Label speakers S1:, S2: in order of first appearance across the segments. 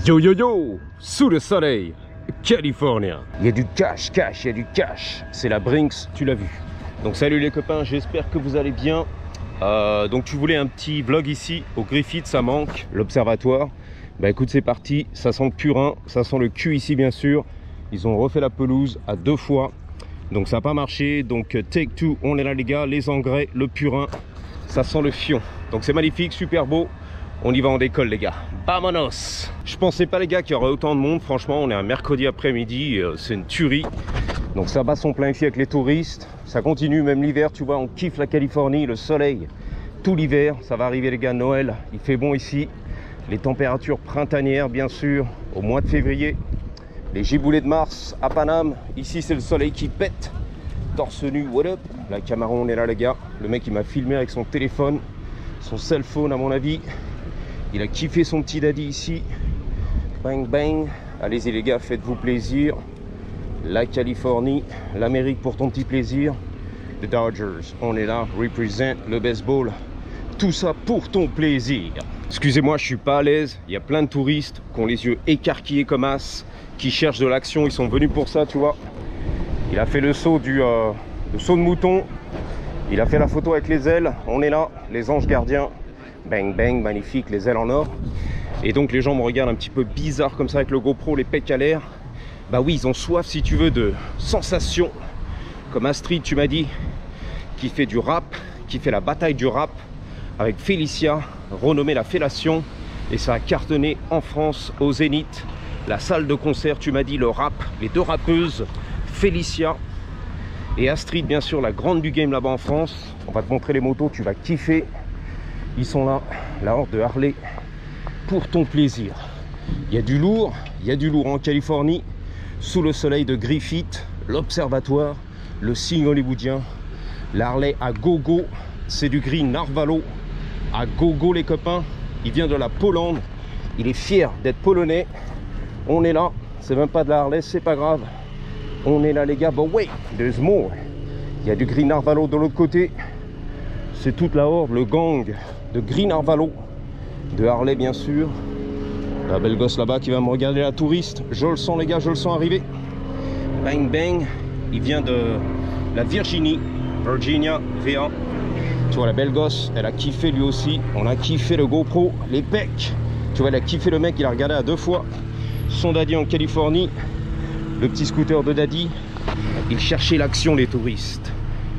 S1: Yo yo yo, sous le soleil, californien. Il y a du cash, il y a du cash. C'est la Brinks, tu l'as vu. Donc salut les copains, j'espère que vous allez bien. Donc tu voulais un petit vlog ici au Griffith, ça manque, l'observatoire. Bah écoute, c'est parti, ça sent le purin, ça sent le cul ici bien sûr. Ils ont refait la pelouse à 2 fois. Donc ça n'a pas marché, donc take two, on est là les gars, les engrais, le purin, ça sent le fion. Donc c'est magnifique, super beau. On y va en décolle les gars, vamonos. Je pensais pas les gars qu'il y aurait autant de monde, franchement on est un mercredi après-midi, c'est une tuerie. Donc ça bat son plein ici avec les touristes, ça continue même l'hiver, tu vois, on kiffe la Californie, le soleil, tout l'hiver, ça va arriver les gars, Noël, il fait bon ici. Les températures printanières bien sûr, au mois de février. Les giboulées de mars à Paname, ici c'est le soleil qui pète. Torse nu, what up? La caméra, on est là les gars, le mec il m'a filmé avec son téléphone, son cell phone à mon avis. Il a kiffé son petit daddy ici. Bang bang. Allez-y les gars, faites-vous plaisir. La Californie, l'Amérique pour ton petit plaisir. The Dodgers, on est là, represent le baseball. Tout ça pour ton plaisir. Excusez-moi, je suis pas à l'aise. Il y a plein de touristes qui ont les yeux écarquillés comme as, qui cherchent de l'action. Ils sont venus pour ça, tu vois. Il a fait le saut le saut de mouton. Il a fait la photo avec les ailes. On est là, les anges gardiens. Bang bang, magnifique, les ailes en or. Et donc les gens me regardent un petit peu bizarre comme ça avec le GoPro, les pecs à l'air. Bah oui, ils ont soif si tu veux de sensations. Comme Astrid, tu m'as dit, qui fait du rap, qui fait la bataille du rap avec Félicia, renommée la Fellation. Et ça a cartonné en France, au Zénith. La salle de concert, tu m'as dit, le rap, les 2 rappeuses, Félicia et Astrid, bien sûr, la grande du game là-bas en France. On va te montrer les motos, tu vas kiffer. Ils sont là, la horde de Harley, pour ton plaisir. Il y a du lourd en Californie, sous le soleil de Griffith, l'observatoire, le signe hollywoodien, l'Harley à gogo, c'est du gris Narvalo, à gogo les copains. Il vient de la Pologne, il est fier d'être polonais. On est là, c'est même pas de la Harley, c'est pas grave. On est là les gars, but wait, there's more. Il y a du gris Narvalo de l'autre côté. C'est toute la horde, le gang de Green Narvalo, de Harley bien sûr. La belle gosse là-bas qui va me regarder, la touriste. Je le sens les gars, je le sens arriver. Bang bang, il vient de la Virginia VA. Tu vois la belle gosse, elle a kiffé lui aussi. On a kiffé le GoPro, les pecs. Tu vois, elle a kiffé le mec, il a regardé à 2 fois. Son daddy en Californie, le petit scooter de daddy. Il cherchait l'action les touristes.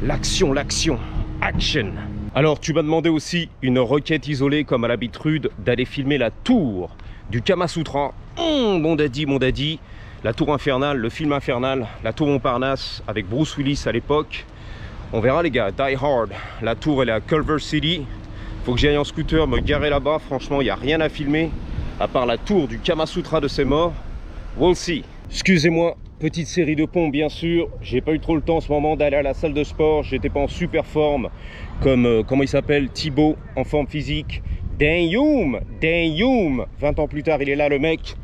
S1: L'action, l'action. Action. Alors tu m'as demandé aussi une requête isolée comme à l'habitude d'aller filmer la tour du Kama Sutra. Mon daddy, la tour infernale, le film infernal, la tour Montparnasse avec Bruce Willis à l'époque. On verra les gars, Die Hard. La tour elle est à Culver City. Faut que j'aille en scooter me garer là-bas. Franchement il n'y a rien à filmer à part la tour du Kama Sutra de ses morts. We'll see. Excusez-moi, petite série de pompes bien sûr. J'ai pas eu trop le temps en ce moment d'aller à la salle de sport. J'étais pas en super forme comme comment il s'appelle, Thibaut, en forme physique. Damn, 20 ans plus tard il est là le mec.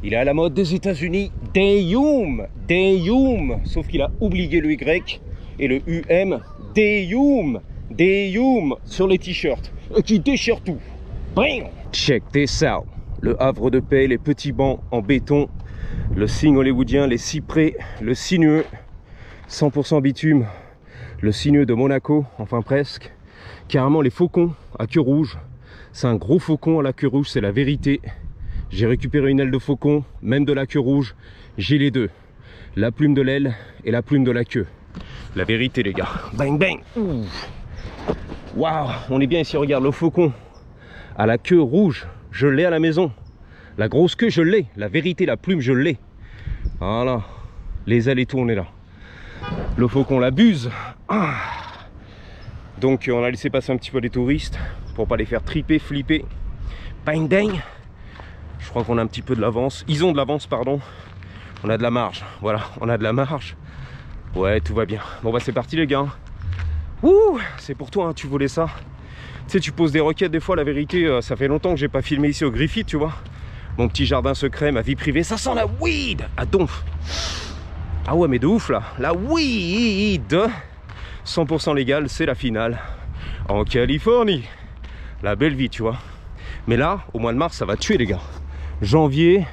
S1: Il est à la mode des États-Unis. Damn, sauf qu'il a oublié le Y et le UM. Damn sur les t-shirts qui déchire tout. Bam. Check this out. Le havre de paix, les petits bancs en béton. Le signe hollywoodien, les cyprès, le sinueux, 100% bitume, le sinueux de Monaco, enfin presque. Carrément les faucons à queue rouge, c'est un gros faucon à la queue rouge, c'est la vérité. J'ai récupéré une aile de faucon, même de la queue rouge, j'ai les deux. La plume de l'aile et la plume de la queue. La vérité les gars, bang bang. Waouh, on est bien ici, regarde le faucon à la queue rouge, je l'ai à la maison. La grosse queue, je l'ai. La vérité, la plume, je l'ai. Voilà. Les ailes et tout, on est là. Le faucon l'abuse. Donc, on a laissé passer un petit peu les touristes pour pas les faire triper, flipper. Bang, dang. Je crois qu'on a un petit peu de l'avance. Ils ont de l'avance, pardon. On a de la marge. Voilà, on a de la marge. Ouais, tout va bien. Bon, bah, c'est parti, les gars. Ouh, c'est pour toi, hein, tu voulais ça. Tu sais, tu poses des requêtes, des fois, la vérité, ça fait longtemps que j'ai pas filmé ici au Griffith, tu vois. Mon petit jardin secret, ma vie privée, ça sent la weed à donf. Ah ouais, mais de ouf là, la weed 100% légal, c'est la finale en Californie. La belle vie, tu vois. Mais là, au mois de mars, ça va tuer les gars. Janvier,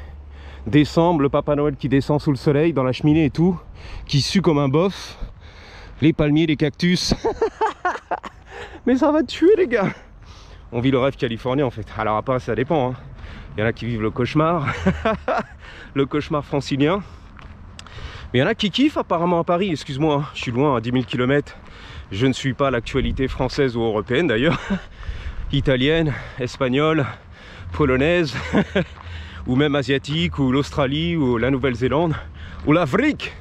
S1: décembre, le Papa Noël qui descend sous le soleil dans la cheminée et tout, qui sue comme un bof, les palmiers, les cactus. Mais ça va te tuer les gars. On vit le rêve californien en fait. Alors après ça dépend, hein. Il y en a qui vivent le cauchemar, le cauchemar francilien. Mais il y en a qui kiffent apparemment à Paris, excuse-moi, hein. Je suis loin à 10 000 km. Je ne suis pas l'actualité française ou européenne d'ailleurs. Italienne, espagnole, polonaise, ou même asiatique, ou l'Australie, ou la Nouvelle-Zélande, ou l'Afrique.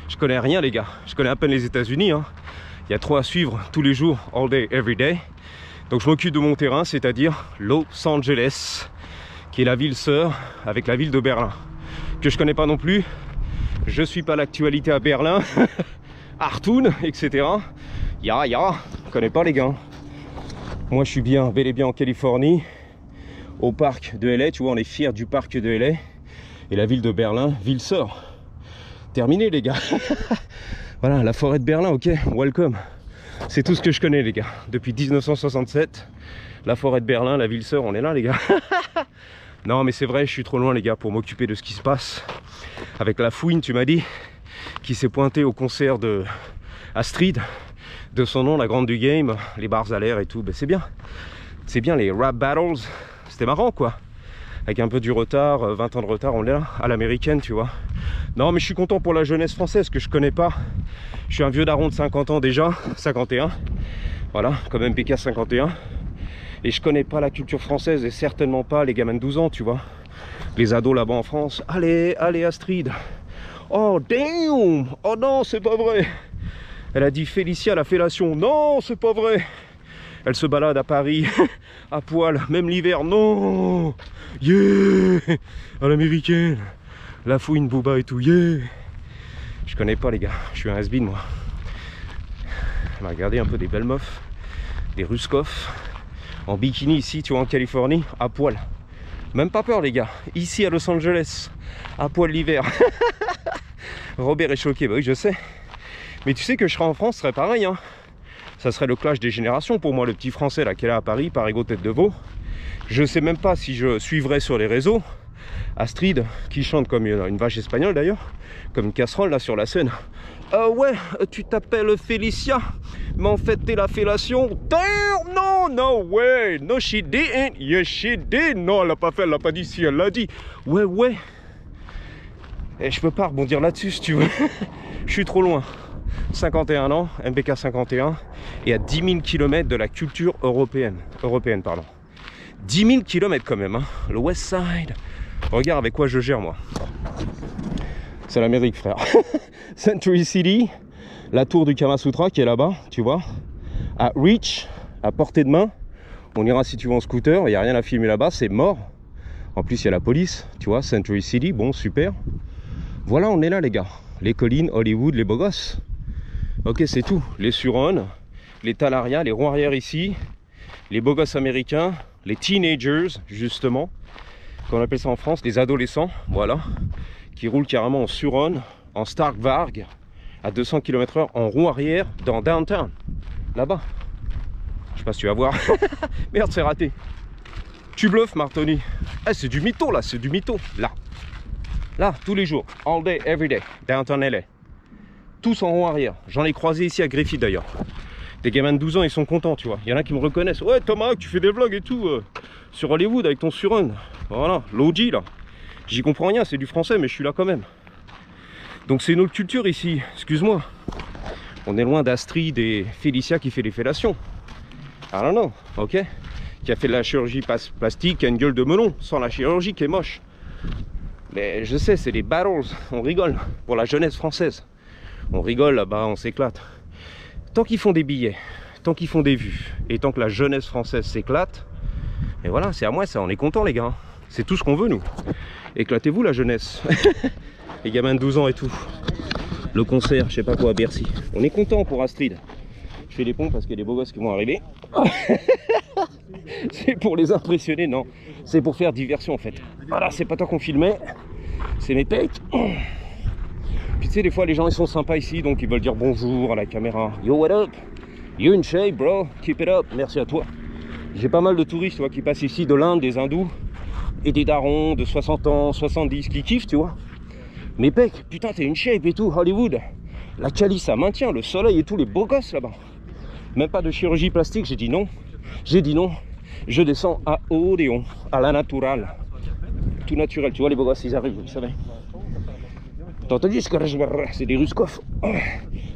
S1: Je connais rien les gars, je connais à peine les États-Unis, hein. Il y a trop à suivre tous les jours, all day, every day. Donc je m'occupe de mon terrain, c'est-à-dire Los Angeles, qui est la ville sœur avec la ville de Berlin, que je connais pas non plus. Je suis pas l'actualité à Berlin, Artoun, etc. Je connais pas les gars. Moi je suis bien, bel et bien en Californie, au parc de LA, tu vois, on est fiers du parc de LA. Et la ville de Berlin, ville sœur. Terminé les gars. Voilà, la forêt de Berlin, ok, welcome. C'est tout ce que je connais les gars. Depuis 1967, la forêt de Berlin, la ville sœur, on est là les gars. Non mais c'est vrai, je suis trop loin les gars pour m'occuper de ce qui se passe. Avec la fouine, tu m'as dit, qui s'est pointée au concert de Astrid, de son nom, la grande du game, les bars à l'air et tout, ben c'est bien. C'est bien les rap battles, c'était marrant quoi. Avec un peu du retard, 20 ans de retard, on est là, à l'américaine, tu vois. Non, mais je suis content pour la jeunesse française que je connais pas. Je suis un vieux daron de 50 ans déjà, 51. Voilà, comme MPK 51. Et je connais pas la culture française et certainement pas les gamins de 12 ans, tu vois. Les ados là-bas en France. Allez, allez Astrid. Oh, damn. Oh non, c'est pas vrai. Elle a dit Félicia la fellation. Non, c'est pas vrai. Elle se balade à Paris, à poil, même l'hiver. Non. Yeah. À l'américaine. La fouine, Booba et tout. Yeah. Je connais pas les gars. Je suis un has-been moi. On va regarder un peu des belles meufs. Des Ruskov. En bikini ici, tu vois, en Californie, à poil. Même pas peur les gars. Ici à Los Angeles, à poil l'hiver. Robert est choqué, bah oui je sais. Mais tu sais que je serais en France, ce serait pareil hein. Ça serait le clash des générations pour moi, le petit français là qui est là à Paris, par ego tête de veau. Je sais même pas si je suivrais sur les réseaux Astrid qui chante comme une vache espagnole d'ailleurs, comme une casserole là sur la scène. Ouais, tu t'appelles Félicia, mais en fait t'es la fellation. Damn, non, no way, no she didn't, yes she did. Non, elle l'a pas fait, elle l'a pas dit, si elle l'a dit. Ouais, ouais. Et je peux pas rebondir là-dessus si tu veux. Je suis trop loin. 51 ans, MPK 51, et à 10 000 km de la culture européenne. Pardon. 10 000 km quand même, hein. Le West Side. Regarde avec quoi je gère moi. C'est l'Amérique frère. Century City, la tour du Kamasutra qui est là-bas, tu vois. À reach, à portée de main. On ira si tu veux en scooter, il n'y a rien à filmer là-bas, c'est mort. En plus il y a la police, tu vois, Century City, bon super. Voilà, on est là les gars. Les collines, Hollywood, les beaux gosses. Ok, c'est tout. Les Suron, les Talaria, les ronds arrière ici, les beaux gosses américains, les teenagers, justement, qu'on appelle ça en France, les adolescents, voilà, qui roulent carrément en Suron, en Stark Varg, à 200 km/h, en roue arrière, dans Downtown, là-bas. Je sais pas si tu vas voir. Merde, c'est raté. Tu bluffes, Martoni. Ah, c'est du mytho, là, c'est du mytho, là. Là, tous les jours, all day, every day, Downtown LA. Tous en rond arrière. J'en ai croisé ici à Griffith d'ailleurs. Des gamins de 12 ans, ils sont contents, tu vois. Il y en a qui me reconnaissent. Ouais, Thomas, tu fais des vlogs et tout sur Hollywood avec ton Suron. Voilà, l'OG là. J'y comprends rien, c'est du français, mais je suis là quand même. Donc c'est une autre culture ici, excuse-moi. On est loin d'Astrid et Félicia qui fait les fellations. I don't know, ok. Qui a fait de la chirurgie plastique, qui a une gueule de melon, sans la chirurgie qui est moche. Mais je sais, c'est des battles, on rigole pour la jeunesse française. On rigole là-bas, on s'éclate. Tant qu'ils font des billets, tant qu'ils font des vues, et tant que la jeunesse française s'éclate, et voilà, c'est à moi ça, on est content les gars. C'est tout ce qu'on veut nous. Éclatez-vous la jeunesse. Les gamins de 12 ans et tout. Le concert, je sais pas quoi à Bercy. On est content pour Astrid. Je fais les ponts parce qu'il y a des beaux gosses qui vont arriver. C'est pour les impressionner, non. C'est pour faire diversion en fait. Voilà, c'est pas toi qu'on filmait. C'est mes pecs. Puis tu sais, des fois les gens ils sont sympas ici, donc ils veulent dire bonjour à la caméra. Yo, what up? You in shape, bro? Keep it up. Merci à toi. J'ai pas mal de touristes qui passent ici de l'Inde, des hindous, et des darons de 60 ans, 70 qui kiffent, tu vois. Mais mec, putain, t'es une shape et tout, Hollywood. La Cali, ça maintient, le soleil et tout, les beaux gosses là-bas. Même pas de chirurgie plastique, j'ai dit non. J'ai dit non. Je descends à Odéon, à la naturale. Tout naturel, tu vois, les beaux gosses, ils arrivent, vous savez. T'as entendu ce que c'est des Ruskov.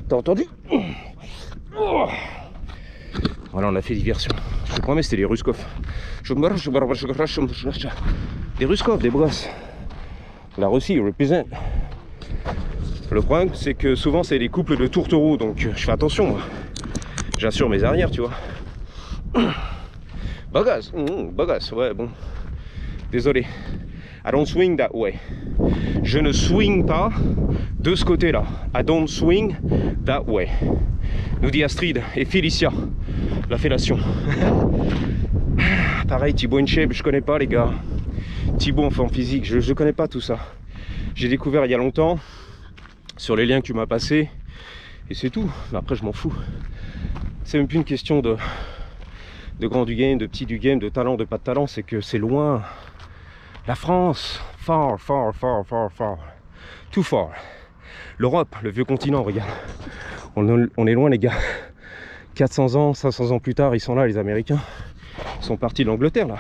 S1: T'as entendu? Voilà, on a fait diversion. Je te promets, c'était des Ruskov. Des Ruskov, des beaux gosses. La Russie représente. Le problème, c'est que souvent, c'est des couples de tourtereaux, donc je fais attention, moi. J'assure mes arrières, tu vois. Bagasse, bagasse, ouais, bon. Désolé. I don't swing that way. Je ne swing pas de ce côté-là. I don't swing that way. Nous dit Astrid et Félicia. La fellation. Pareil, Thibaut InShape, je connais pas les gars. Thibaut en forme physique, je connais pas tout ça. J'ai découvert il y a longtemps sur les liens que tu m'as passés. Et c'est tout. Mais après, je m'en fous. C'est même plus une question de grand du game, de petit du game, de talent, de pas de talent. C'est que c'est loin. La France, far, far, far, far, far. Too far. L'Europe, le vieux continent, regarde. On est loin, les gars. 400 ans, 500 ans plus tard, ils sont là, les Américains. Ils sont partis de l'Angleterre, là.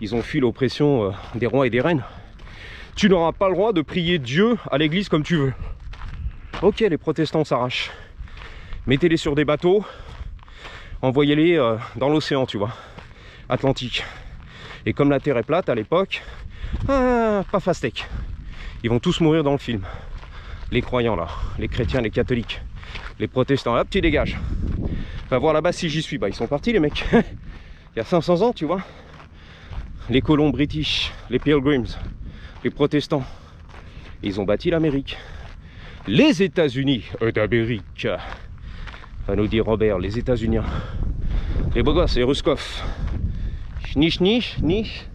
S1: Ils ont fui l'oppression des rois et des reines. Tu n'auras pas le droit de prier Dieu à l'église comme tu veux. Ok, les protestants s'arrachent. Mettez-les sur des bateaux. Envoyez-les dans l'océan, tu vois. Atlantique. Et comme la Terre est plate à l'époque, pas fastec. Ils vont tous mourir dans le film. Les croyants là, les chrétiens, les catholiques, les protestants. Hop, tu dégages. Va voir là-bas si j'y suis. Bah ils sont partis les mecs. Il y a 500 ans, tu vois. Les colons british, les pilgrims, les protestants. Ils ont bâti l'Amérique. Les États-Unis d'Amérique. Va nous dire Robert, les États-Unis. Les beaux gosses, les Ruskov. Niche, niche, niche.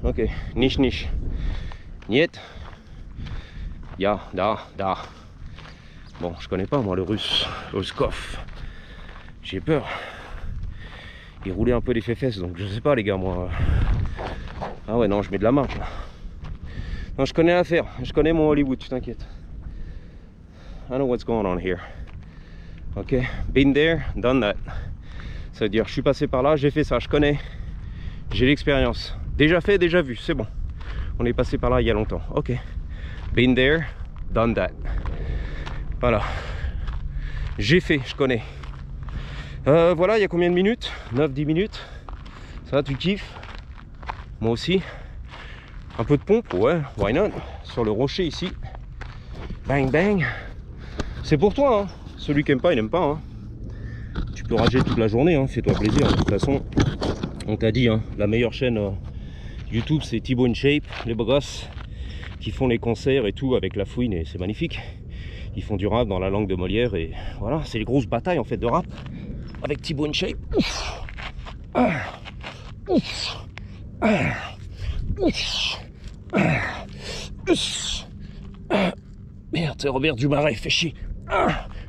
S1: Ok, niche, niche. Niet. Ya, da, da. Bon, je connais pas moi le russe. Ruskov. J'ai peur. Il roulait un peu des fesses, donc je sais pas les gars, moi. Ah ouais, non, je mets de la marge là. Non, je connais l'affaire. Je connais mon Hollywood, tu t'inquiètes. I know what's going on here. Ok, been there, done that. Ça veut dire, je suis passé par là, j'ai fait ça, je connais. J'ai l'expérience. Déjà fait, déjà vu, c'est bon. On est passé par là il y a longtemps. Ok. Been there, done that. Voilà. J'ai fait, je connais. Voilà, il y a combien de minutes? 9-10 minutes. Ça, tu kiffes? Moi aussi. Un peu de pompe? Ouais, why not? Sur le rocher ici. Bang, bang. C'est pour toi, hein. Celui qui aime pas, il n'aime pas, hein. Tu peux rager toute la journée, hein. Fais-toi plaisir. De toute façon, on t'a dit, hein, la meilleure chaîne YouTube, c'est Thibaut InShape, les beaux gosses qui font les concerts et tout avec la fouine, et c'est magnifique. Ils font du rap dans la langue de Molière, et voilà, c'est les grosses batailles en fait de rap avec Thibaut InShape. Merde, c'est Robert Dumaret, fait chier.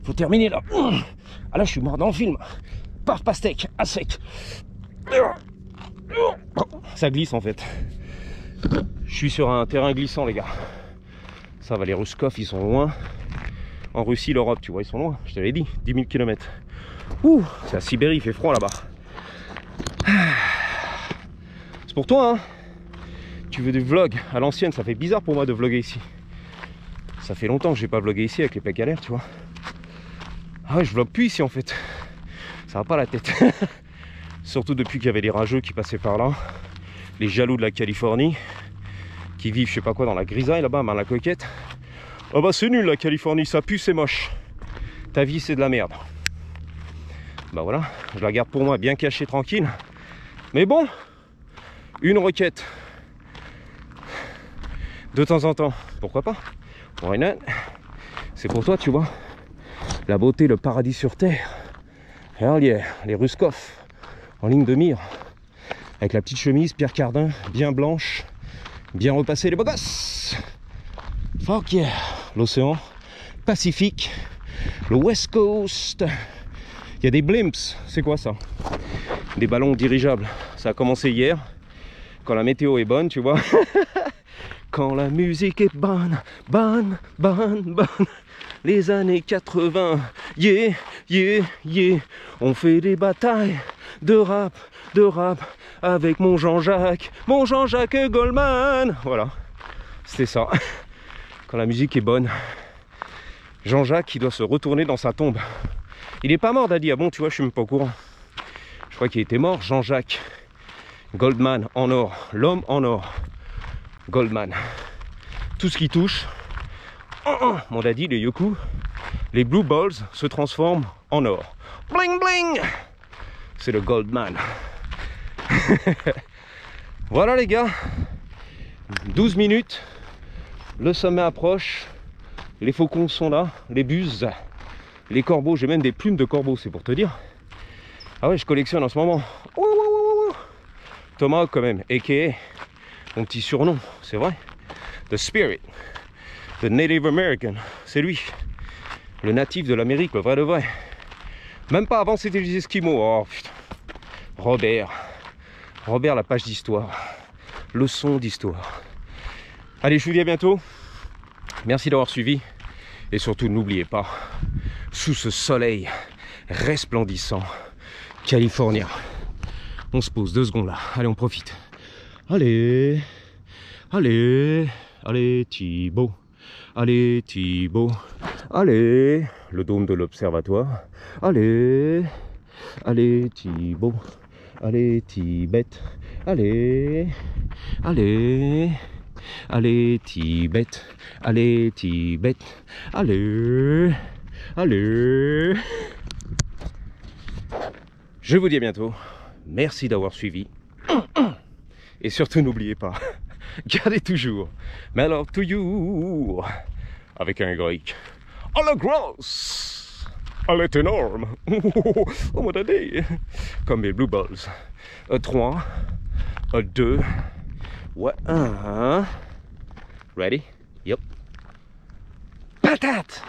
S1: Faut terminer là. Ah là, je suis mort dans le film. Par pastèque, à sec. Ça glisse en fait. Je suis sur un terrain glissant, les gars. Ça va, les Ruskov, ils sont loin. En Russie, l'Europe, tu vois, ils sont loin. Je t'avais dit, 10 000 km. Ouh, c'est la Sibérie, il fait froid là-bas. C'est pour toi, hein. Tu veux des vlogs à l'ancienne, ça fait bizarre pour moi de vlogger ici. Ça fait longtemps que j'ai pas vlogué ici avec les pecs à l'air, tu vois. Ah ouais, je vlog plus ici en fait. Ça va pas la tête. Surtout depuis qu'il y avait des rageux qui passaient par là. Les jaloux de la Californie. Qui vivent je sais pas quoi dans la grisaille là-bas, à la coquette. Oh bah c'est nul la Californie, ça pue, c'est moche. Ta vie c'est de la merde. Bah voilà, je la garde pour moi bien cachée, tranquille. Mais bon, une requête. De temps en temps, pourquoi pas? Why not? C'est pour toi, tu vois. La beauté, le paradis sur terre. Hell yeah, les Ruskov en ligne de mire. Avec la petite chemise Pierre Cardin, bien blanche, bien repassée, les beaux gosses. Fuck yeah. L'océan Pacifique, le West Coast. Il y a des blimps, c'est quoi ça? Des ballons dirigeables. Ça a commencé hier. quand la météo est bonne, tu vois. Quand la musique est bonne, bonne, bonne, bonne. Les années 80, yeah, yeah, yeah. On fait des batailles de rap, avec mon Jean-Jacques Goldman. Voilà, c'était ça. Quand la musique est bonne. Jean-Jacques qui doit se retourner dans sa tombe. Il est pas mort, Daddy. Ah bon, tu vois, je suis même pas au courant. Je crois qu'il était mort, Jean-Jacques Goldman en or, l'homme en or. Goldman. Tout ce qui touche, mon daddy, les yoku, les blue balls se transforment en or. Bling bling. C'est le Goldman. Voilà les gars. 12 minutes. Le sommet approche. Les faucons sont là. Les buses. Les corbeaux. J'ai même des plumes de corbeaux, c'est pour te dire. Ah ouais, je collectionne en ce moment. Thomas quand même, a.k.a. mon petit surnom, c'est vrai. The Spirit, the Native American, c'est lui. Le natif de l'Amérique, le vrai de vrai. Même pas avant, c'était les Esquimaux. Oh putain. Robert, la page d'histoire. Leçon d'histoire. Allez, je vous dis à bientôt. Merci d'avoir suivi. Et surtout, n'oubliez pas, sous ce soleil resplendissant, californien. On se pose 2 secondes là. Allez, on profite. Allez, allez, allez, Thibaut. Allez, Thibaut. Allez, le dôme de l'observatoire. Allez, allez, Thibaut. Allez, Tibet. Allez, allez, allez, Tibet. Allez, Tibet. Allez, allez. Je vous dis à bientôt. Merci d'avoir suivi. Et surtout, n'oubliez pas, gardez toujours my love to you avec un héroïque. À la grosse, elle est énorme. Oh mon daddy. Comme les blue balls. 3, 2, ouais, 1. Ready? Yep. Patate.